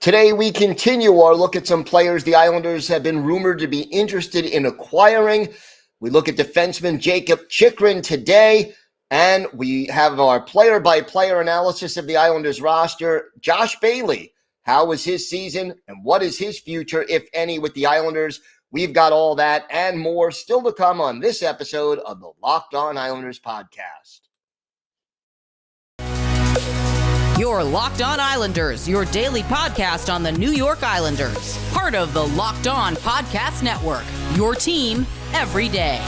Today, we continue our look at some players the Islanders have been rumored to be interested in acquiring. We look at defenseman Jakob Chychrun today, and we have our player-by-player analysis of the Islanders roster. Josh Bailey, how was his season, and what is his future, if any, with the Islanders? We've got all that and more still to come on this episode of the Locked On Islanders podcast. Your Locked On Islanders, your daily podcast on the New York Islanders. Part of the Locked On Podcast Network, your team every day.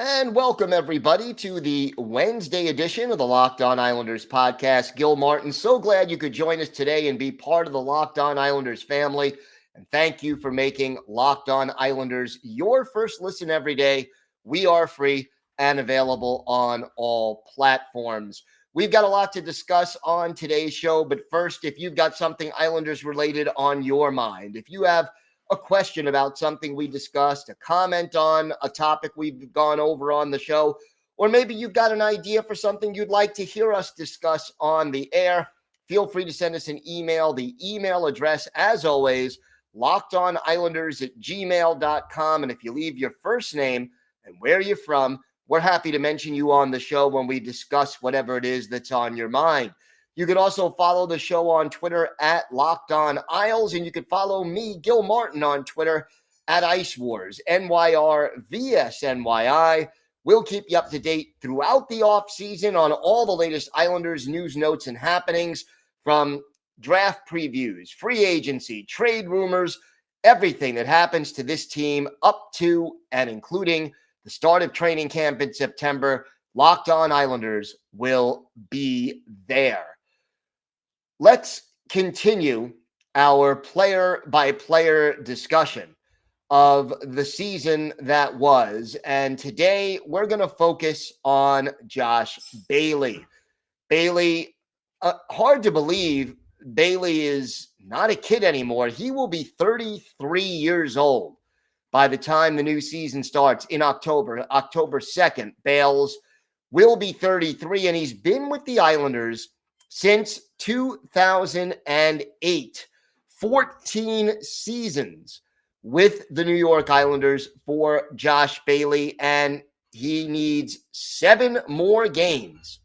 And welcome, everybody, to the Wednesday edition of the Locked On Islanders podcast. Gil Martin, so glad you could join us today and be part of the Locked On Islanders family. And thank you for making Locked On Islanders your first listen every day. We are free and available on all platforms. We've got a lot to discuss on today's show, but first, if you've got something Islanders related on your mind, if you have a question about something we discussed, a comment on a topic we've gone over on the show, or maybe you've got an idea for something you'd like to hear us discuss on the air, feel free to send us an email. The email address, as always, lockedonislanders@gmail.com. And if you leave your first name and where you're from, we're happy to mention you on the show when we discuss whatever it is that's on your mind. You can also follow the show on Twitter at Locked On Isles, and you can follow me, Gil Martin, on Twitter at Ice Wars, NYR_VSNYI. We'll keep you up to date throughout the offseason on all the latest Islanders news, notes, and happenings, from draft previews, free agency, trade rumors, everything that happens to this team up to and including the start of training camp in September. Locked On Islanders will be there. Let's continue our player-by-player discussion of the season that was. And today we're going to focus on Josh Bailey. Bailey, hard to believe, Bailey is not a kid anymore. He will be 33 years old by the time the new season starts in October 2nd. Bales will be 33, and he's been with the Islanders since 2008, 14 seasons with the New York Islanders for Josh Bailey, and he needs 7 more games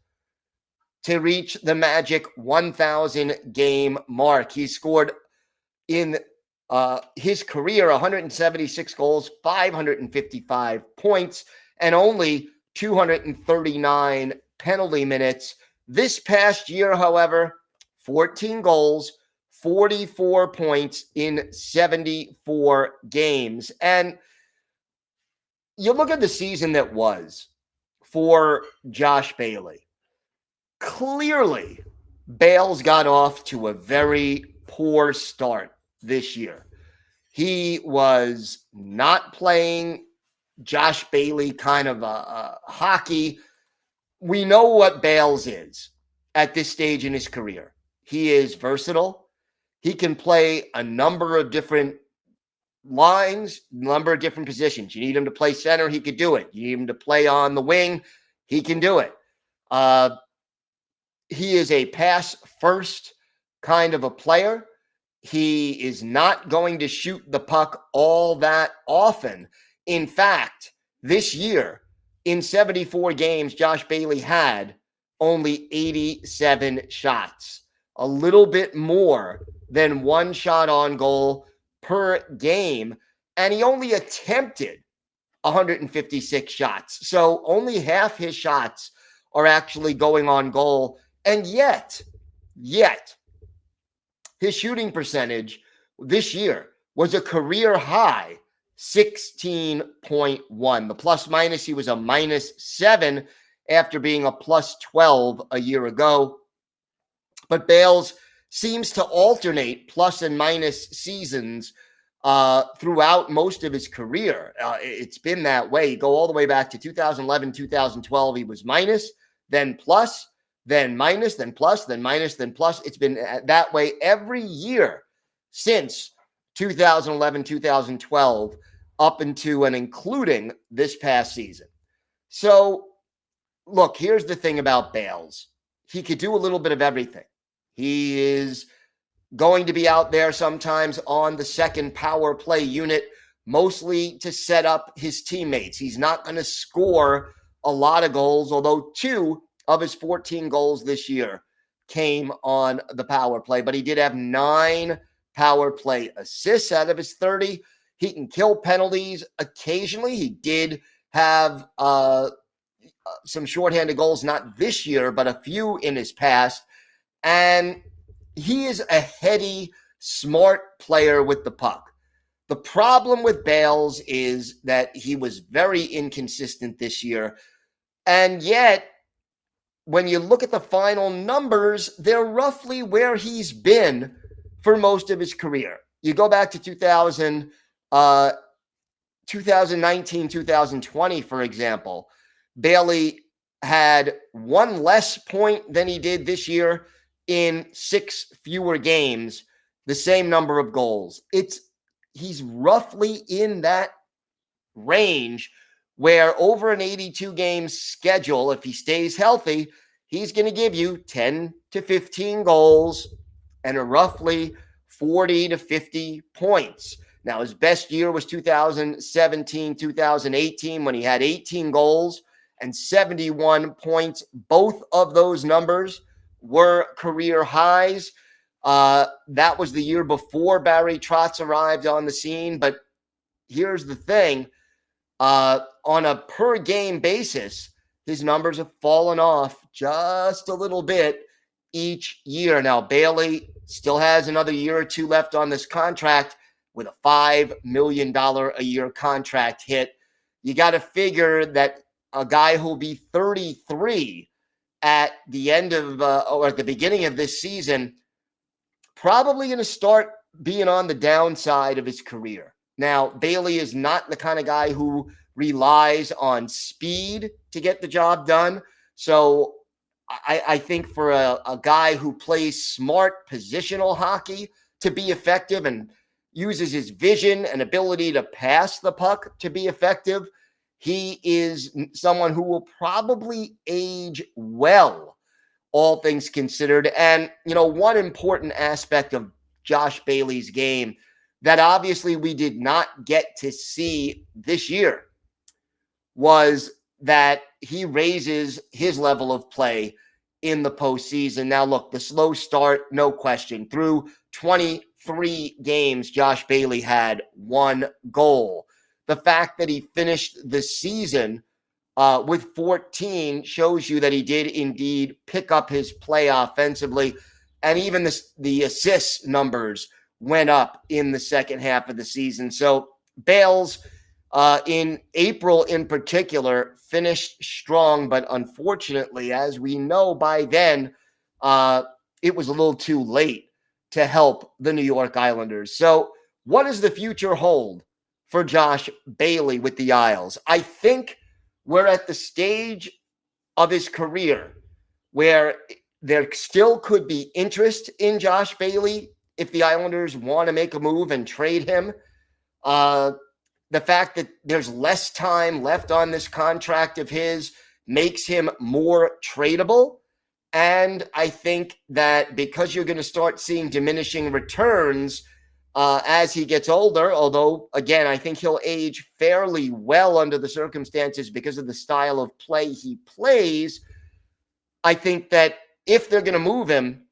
to reach the magic 1,000 game mark. He scored in his career 176 goals, 555 points, and only 239 penalty minutes. This past year, however, 14 goals, 44 points in 74 games. And you look at the season that was for Josh Bailey. Clearly, Bales got off to a very poor start this year. He was not playing Josh Bailey kind of a hockey. We know what Bales is at this stage in his career. He is versatile. He can play a number of different lines, number of different positions. You need him to play center, he could do it. You need him to play on the wing, he can do it. He is a pass-first kind of a player. He is not going to shoot the puck all that often. In fact, this year, in 74 games, Josh Bailey had only 87 shots, a little bit more than 1 shot on goal per game, and he only attempted 156 shots. So only half his shots are actually going on goal, and yet, his shooting percentage this year was a career high 16.1. The plus minus, he was a -7 after being a +12 a year ago. But Bales seems to alternate plus and minus seasons throughout most of his career. It's been that way. You go all the way back to 2011, 2012, he was minus, then plus, then minus, then plus, then minus, then plus. It's been that way every year since 2011, 2012. up into and including this past season. So, look, here's the thing about Bales. He could do a little bit of everything. He is going to be out there sometimes on the second power play unit, mostly to set up his teammates. He's not going to score a lot of goals, although 2 of his 14 goals this year came on the power play, but he did have 9 power play assists out of his 30. He can kill penalties occasionally. He did have some shorthanded goals, not this year, but a few in his past. And he is a heady, smart player with the puck. The problem with Bales is that he was very inconsistent this year. And yet, when you look at the final numbers, they're roughly where he's been for most of his career. You go back to 2019, 2020, for example, Bailey had 1 less point than he did this year in 6 fewer games, the same number of goals. He's roughly in that range where over an 82 game schedule, if he stays healthy, he's going to give you 10 to 15 goals and a roughly 40 to 50 points. Now, his best year was 2017, 2018, when he had 18 goals and 71 points. Both of those numbers were career highs. That was the year before Barry Trotz arrived on the scene. But here's the thing. On a per game basis, his numbers have fallen off just a little bit each year. Now, Bailey still has another year or 2 left on this contract with a $5 million a year contract hit. You got to figure that a guy who'll be 33 at the end of or at the beginning of this season, probably going to start being on the downside of his career. Now, Bailey is not the kind of guy who relies on speed to get the job done. So I think for a guy who plays smart positional hockey to be effective and uses his vision and ability to pass the puck to be effective, he is someone who will probably age well, all things considered. And, one important aspect of Josh Bailey's game that obviously we did not get to see this year was that he raises his level of play in the postseason. Now, look, the slow start, no question. Through 23 games, Josh Bailey had 1 goal. The fact that he finished the season with 14 shows you that he did indeed pick up his play offensively. And even the assist numbers went up in the second half of the season. So Bales, in April in particular, finished strong, but unfortunately, as we know by then, it was a little too late to help the New York Islanders. So what does the future hold for Josh Bailey with the Isles? I think we're at the stage of his career where there still could be interest in Josh Bailey if the Islanders want to make a move and trade him. The fact that there's less time left on this contract of his makes him more tradable. And I think that because you're going to start seeing diminishing returns as he gets older, although, again, I think he'll age fairly well under the circumstances because of the style of play he plays, I think that if they're going to move him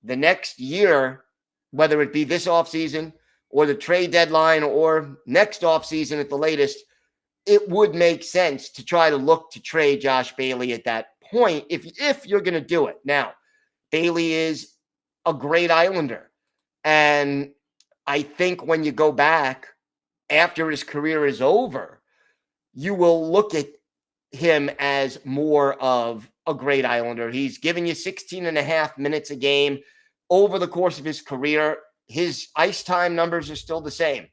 the next year, whether it be this offseason or the trade deadline or next offseason at the latest, it would make sense to try to look to trade Josh Bailey at that point if you're going to do it. Now, Bailey is a great Islander. And I think when you go back after his career is over, you will look at him as more of a great Islander. He's giving you 16 and a half minutes a game over the course of his career. His ice time numbers are still the same.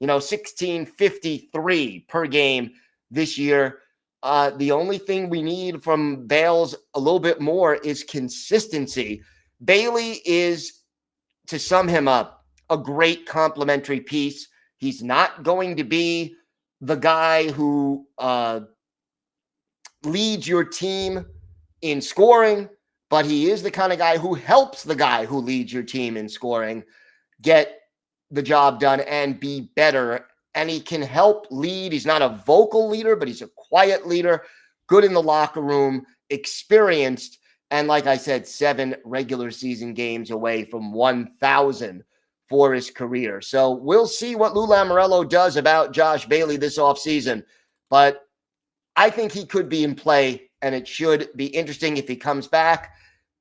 16:53 per game this year. The only thing we need from Bales a little bit more is consistency. Bailey is, to sum him up, a great complementary piece. He's not going to be the guy who leads your team in scoring, but he is the kind of guy who helps the guy who leads your team in scoring get the job done and be better. And he can help lead. He's not a vocal leader, but he's a quiet leader, good in the locker room, experienced. And like I said, 7 regular season games away from 1,000 for his career. So we'll see what Lou Lamoriello does about Josh Bailey this offseason. But I think he could be in play, and it should be interesting if he comes back.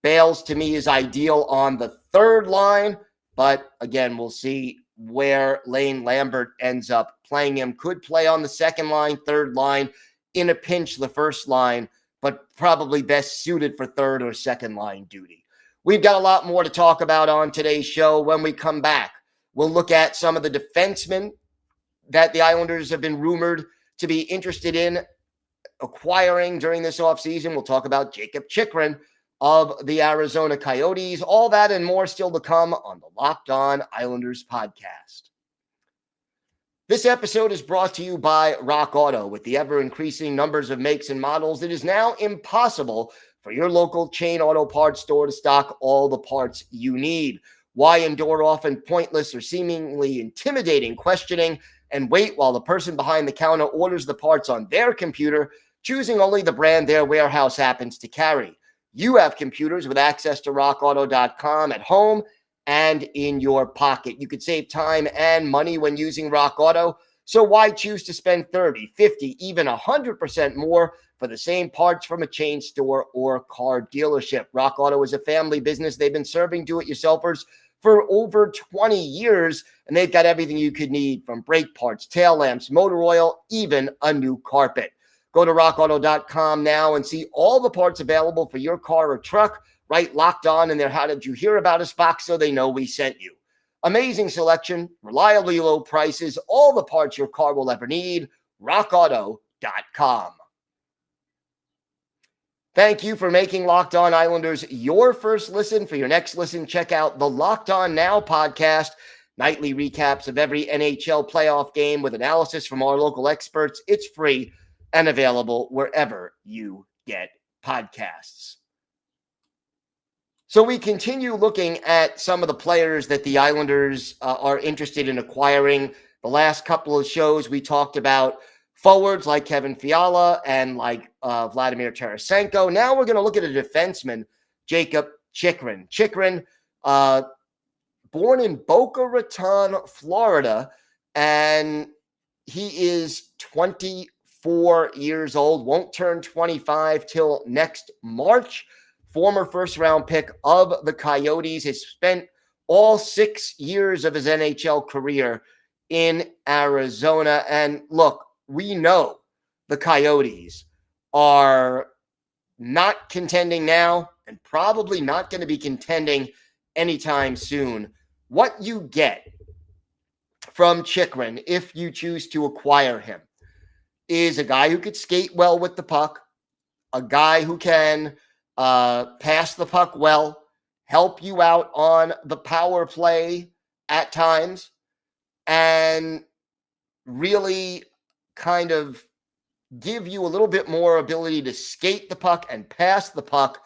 Bales, to me, is ideal on the third line. But again, we'll see where Lane Lambert ends up playing him. Could play on the second line, third line, in a pinch, the first line, but probably best suited for third or second line duty. We've got a lot more to talk about on today's show. When we come back, we'll look at some of the defensemen that the Islanders have been rumored to be interested in acquiring during this offseason. We'll talk about Jakob Chychrun of the Arizona Coyotes. All that and more still to come on the Locked On Islanders podcast. This episode is brought to you by Rock Auto. With the ever-increasing numbers of makes and models, it is now impossible for your local chain auto parts store to stock all the parts you need. Why endure often pointless or seemingly intimidating questioning and wait while the person behind the counter orders the parts on their computer, choosing only the brand their warehouse happens to carry? You have computers with access to rockauto.com at home and in your pocket. You could save time and money when using Rock Auto. So why choose to spend 30, 50, even 100% more for the same parts from a chain store or car dealership? Rock Auto is a family business. They've been serving do-it-yourselfers for over 20 years, and they've got everything you could need, from brake parts, tail lamps, motor oil, even a new carpet. Go to rockauto.com now and see all the parts available for your car or truck. Right, Locked On in their How Did You Hear About Us box so they know we sent you. Amazing selection, reliably low prices, all the parts your car will ever need. rockauto.com. Thank you for making Locked On Islanders your first listen. For your next listen, check out the Locked On Now podcast. Nightly recaps of every NHL playoff game with analysis from our local experts. It's free and available wherever you get podcasts. So we continue looking at some of the players that the Islanders are interested in acquiring. The last couple of shows, we talked about forwards like Kevin Fiala and like Vladimir Tarasenko. Now we're going to look at a defenseman, Jakob Chychrun. Chychrun, born in Boca Raton, Florida, and he is 24 years old, won't turn 25 till next March. Former first-round pick of the Coyotes, has spent all 6 years of his NHL career in Arizona. And look, we know the Coyotes are not contending now and probably not going to be contending anytime soon. What you get from Chychrun, if you choose to acquire him, is a guy who could skate well with the puck, a guy who can pass the puck well, help you out on the power play at times, and really kind of give you a little bit more ability to skate the puck and pass the puck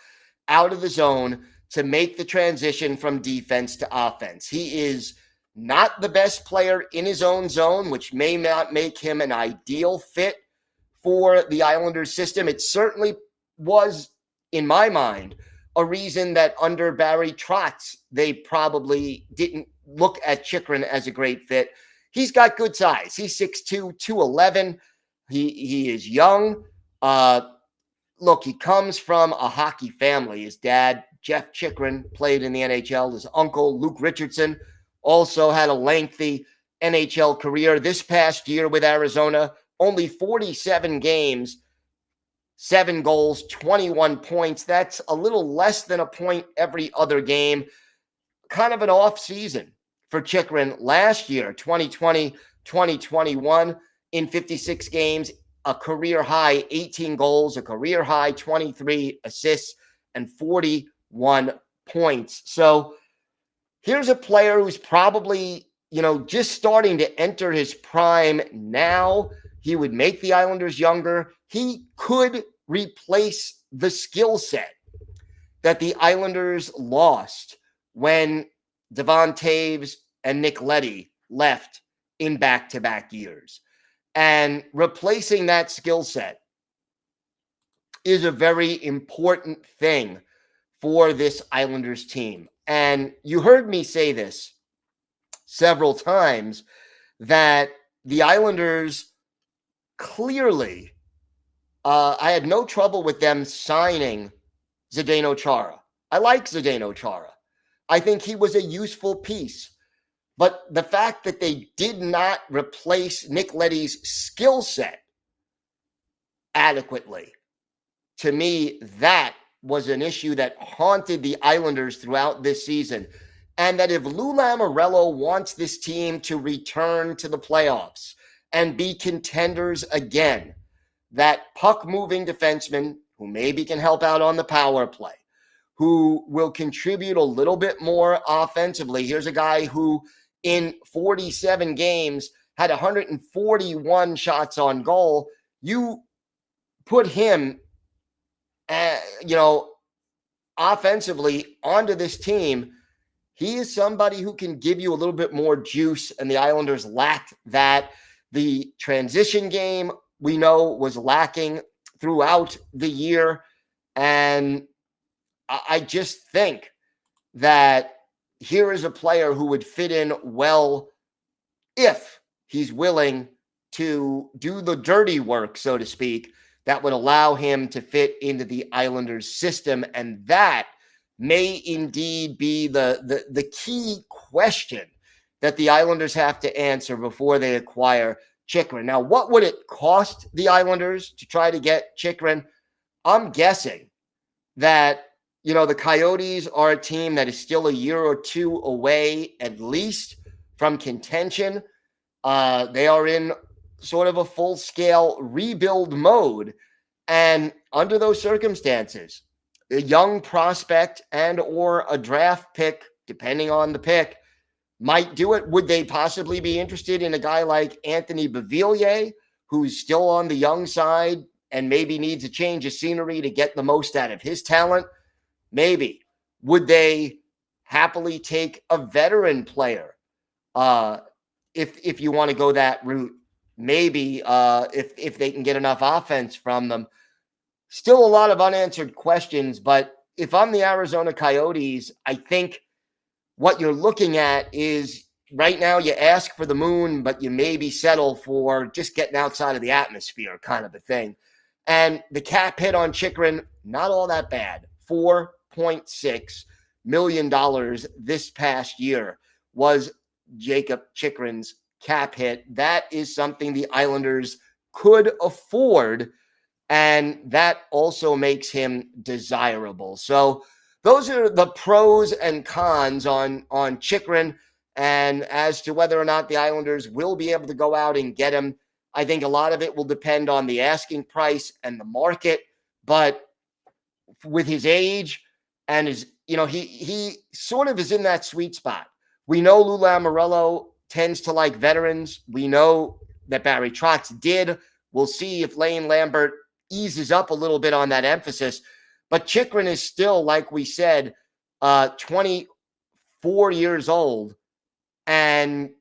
out of the zone to make the transition from defense to offense. He is not the best player in his own zone, which may not make him an ideal fit for the Islanders system. It certainly was, in my mind, a reason that under Barry Trotz, they probably didn't look at Chychrun as a great fit. He's got good size. He's 6'2", 211. He is young. Look, he comes from a hockey family. His dad, Jeff Chychrun, played in the NHL. His uncle, Luke Richardson, also had a lengthy NHL career. This past year with Arizona, only 47 games, 7 goals, 21 points. That's a little less than a point every other game. Kind of an off season for Chychrun last year, 2020, 2021, in 56 games, a career high 18 goals, a career high 23 assists, and 41 points. So here's a player who's probably, just starting to enter his prime now. He would make the Islanders younger. He could replace the skill set that the Islanders lost when Devon Taves and Nick Leddy left in back-to-back years. And replacing that skill set is a very important thing for this Islanders team. And you heard me say this several times, that the Islanders clearly, I had no trouble with them signing Zdeno Chara. I like Zdeno Chara. I think he was a useful piece. But the fact that they did not replace Nick Leddy's skill set adequately, to me, that was an issue that haunted the Islanders throughout this season. And that if Lou Lamoriello wants this team to return to the playoffs and be contenders again, that puck-moving defenseman who maybe can help out on the power play, who will contribute a little bit more offensively. Here's a guy who in 47 games had 141 shots on goal. You put him, offensively onto this team. He is somebody who can give you a little bit more juice, and the Islanders lacked that. The transition game, we know, was lacking throughout the year, and I just think that here is a player who would fit in well if he's willing to do the dirty work, so to speak, that would allow him to fit into the Islanders system. And that may indeed be the key question that the Islanders have to answer before they acquire Chychrun. Now, what would it cost the Islanders to try to get Chychrun? I'm guessing that, the Coyotes are a team that is still a year or two away, at least, from contention. They are in sort of a full-scale rebuild mode. And under those circumstances, a young prospect and or a draft pick, depending on the pick, might do it. Would they possibly be interested in a guy like Anthony Beauvillier, who's still on the young side and maybe needs a change of scenery to get the most out of his talent? Maybe. Would they happily take a veteran player if you want to go that route? Maybe if they can get enough offense from them. Still a lot of unanswered questions, but if I'm the Arizona Coyotes, I think what you're looking at is right now you ask for the moon, but you maybe settle for just getting outside of the atmosphere kind of a thing. And the cap hit on Chychrun, not all that bad. $4.6 million this past year was Jakob Chychrun's cap hit. That is something the Islanders could afford, and that also makes him desirable. So those are the pros and cons on Chychrun. And as to whether or not the Islanders will be able to go out and get him, I think a lot of it will depend on the asking price and the market. But with his age and his, he sort of is in that sweet spot. We know Lou Lamoriello tends to like veterans. We know that Barry Trotz did. We'll see if Lane Lambert eases up a little bit on that emphasis. But Chychrun is still, like we said, 24 years old, and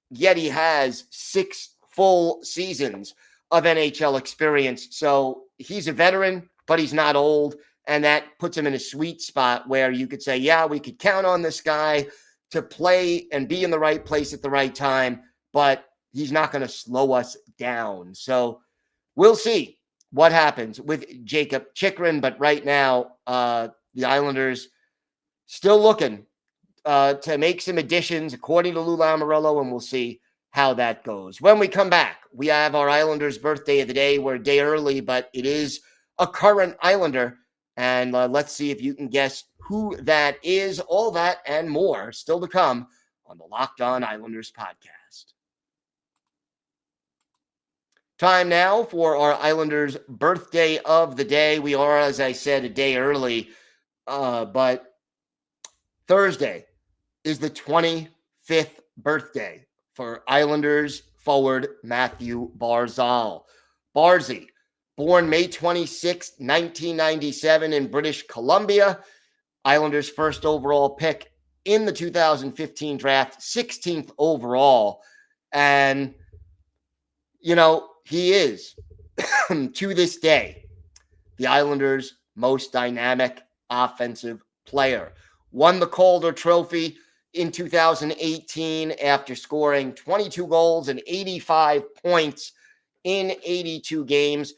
yet he has 6 full seasons of NHL experience. So he's a veteran, but he's not old, and that puts him in a sweet spot where you could say, yeah, we could count on this guy to play and be in the right place at the right time, but he's not going to slow us down. So we'll see what happens with Jakob Chychrun, but right now, the Islanders still looking to make some additions according to Lou Lamoriello, and we'll see how that goes. When we come back, we have our Islanders birthday of the day. We're a day early, but it is a current Islander, and let's see if you can guess who that is. All that and more still to come on the Locked On Islanders podcast. Time now for our Islanders birthday of the day. We are, as I said, a day early, but Thursday is the 25th birthday for Islanders forward Matthew Barzal. Barzy, born May 26, 1997 in British Columbia, Islanders' first overall pick in the 2015 draft, 16th overall. And, he is, to this day, the Islanders' most dynamic offensive player. Won the Calder Trophy in 2018 after scoring 22 goals and 85 points in 82 games.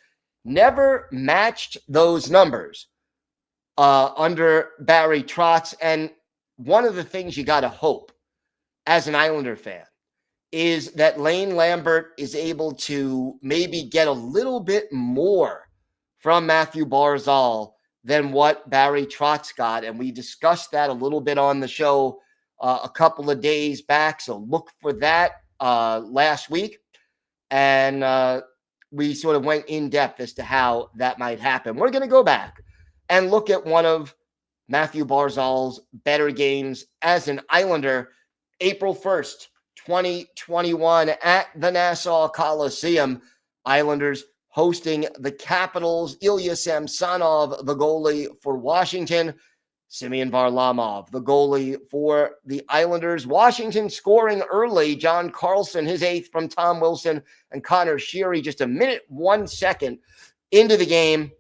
Never matched those numbers under Barry Trotz. And one of the things you got to hope as an Islander fan is that Lane Lambert is able to maybe get a little bit more from Matthew Barzal than what Barry Trotz got. And we discussed that a little bit on the show a couple of days back. So look for that last week. And we sort of went in depth as to how that might happen. We're going to go back and look at one of Matthew Barzal's better games as an Islander, April 1st, 2021 at the Nassau Coliseum. Islanders hosting the Capitals. Ilya Samsonov, the goalie for Washington. Semyon Varlamov, the goalie for the Islanders. Washington scoring early. John Carlson, his 8th from Tom Wilson and Connor Sheary. Just a minute, 1 second into the game.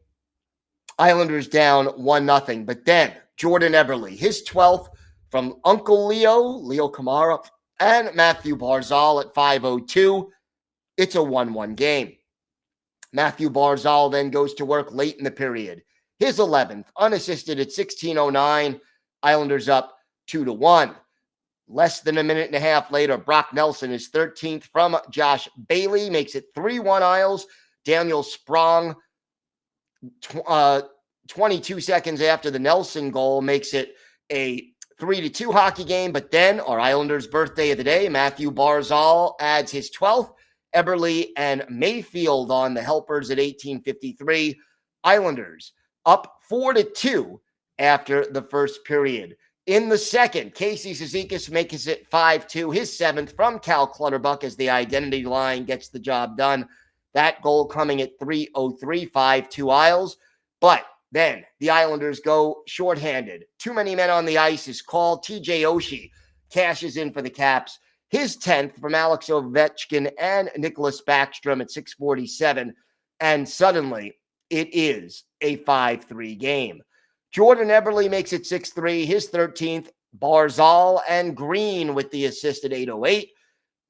Islanders down 1-0. But then Jordan Eberle, his 12th from Uncle Leo Kamara, and Matthew Barzal at 5:02. It's a 1-1 game. Matthew Barzal then goes to work late in the period. His 11th, unassisted at 16:09. Islanders up 2-1. Less than a minute and a half later, Brock Nelson, his 13th from Josh Bailey, makes it 3-1 Isles. Daniel Sprong, 22 seconds after the Nelson goal, makes it a 3-2 hockey game. But then our Islanders' birthday of the day, Matthew Barzal adds his 12th. Eberle and Mayfield on the helpers at 18:53. Islanders up 4-2 after the first period. In the second, Casey Cizikas makes it 5-2, his 7th from Cal Clutterbuck as the identity line gets the job done. That goal coming at 3:03, 5-2 Isles. But then the Islanders go shorthanded. Too many men on the ice is called. TJ Oshie cashes in for the Caps. His 10th from Alex Ovechkin and Nicholas Backstrom at 6:47. And suddenly it is a 5-3 game. Jordan Eberle makes it 6-3, his 13th. Barzal and Green with the assist at 8:08.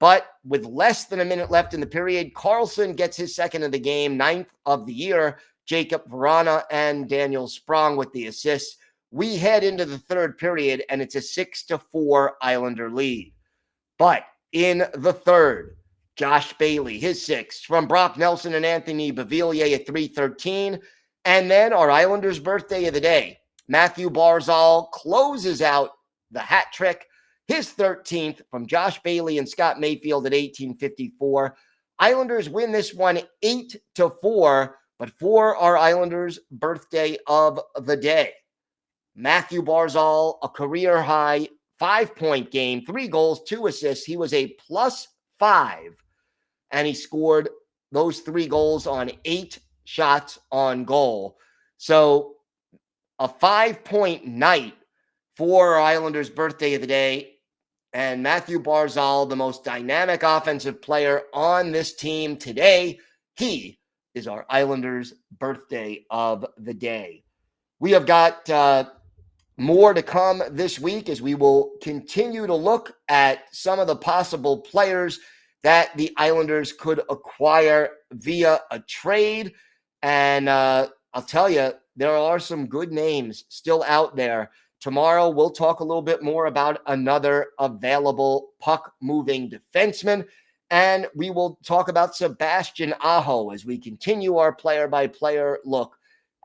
But with less than a minute left in the period, Carlson gets his 2nd of the game, 9th of the year. Jacob Vrana and Daniel Sprong with the assists. We head into the third period, and it's a 6-4 Islander lead. But in the third, Josh Bailey, his 6th, from Brock Nelson and Anthony Beauvillier at 3:13. And then our Islanders' birthday of the day, Matthew Barzal closes out the hat trick, his 13th from Josh Bailey and Scott Mayfield at 18:54. Islanders win this one 8-4, but for our Islanders' birthday of the day, Matthew Barzal, a career-high 5-point game, 3 goals, 2 assists. He was a +5, and he scored those 3 goals on 8 shots on goal. So a 5-point night for our Islanders' birthday of the day. And Matthew Barzal, the most dynamic offensive player on this team today, he is our Islanders' birthday of the day. We have got more to come this week as we will continue to look at some of the possible players that the Islanders could acquire via a trade. And I'll tell you, there are some good names still out there. Tomorrow, we'll talk a little bit more about another available puck-moving defenseman. And we will talk about Sebastian Aho as we continue our player-by-player look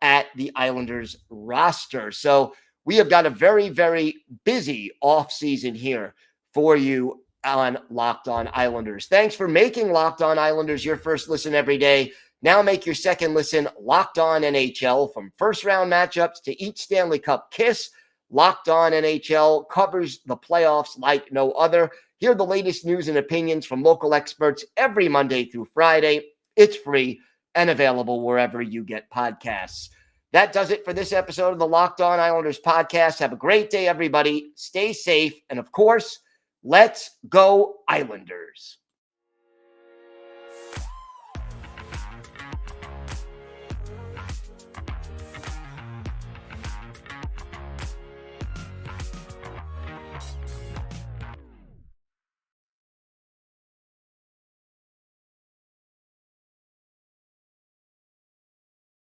at the Islanders roster. So we have got a very, very busy offseason here for you on Locked On Islanders. Thanks for making Locked On Islanders your first listen every day. Now make your second listen Locked On NHL. From first-round matchups to each Stanley Cup kiss, Locked On NHL covers the playoffs like no other. Hear the latest news and opinions from local experts every Monday through Friday. It's free and available wherever you get podcasts. That does it for this episode of the Locked On Islanders podcast. Have a great day, everybody. Stay safe. And of course, let's go Islanders.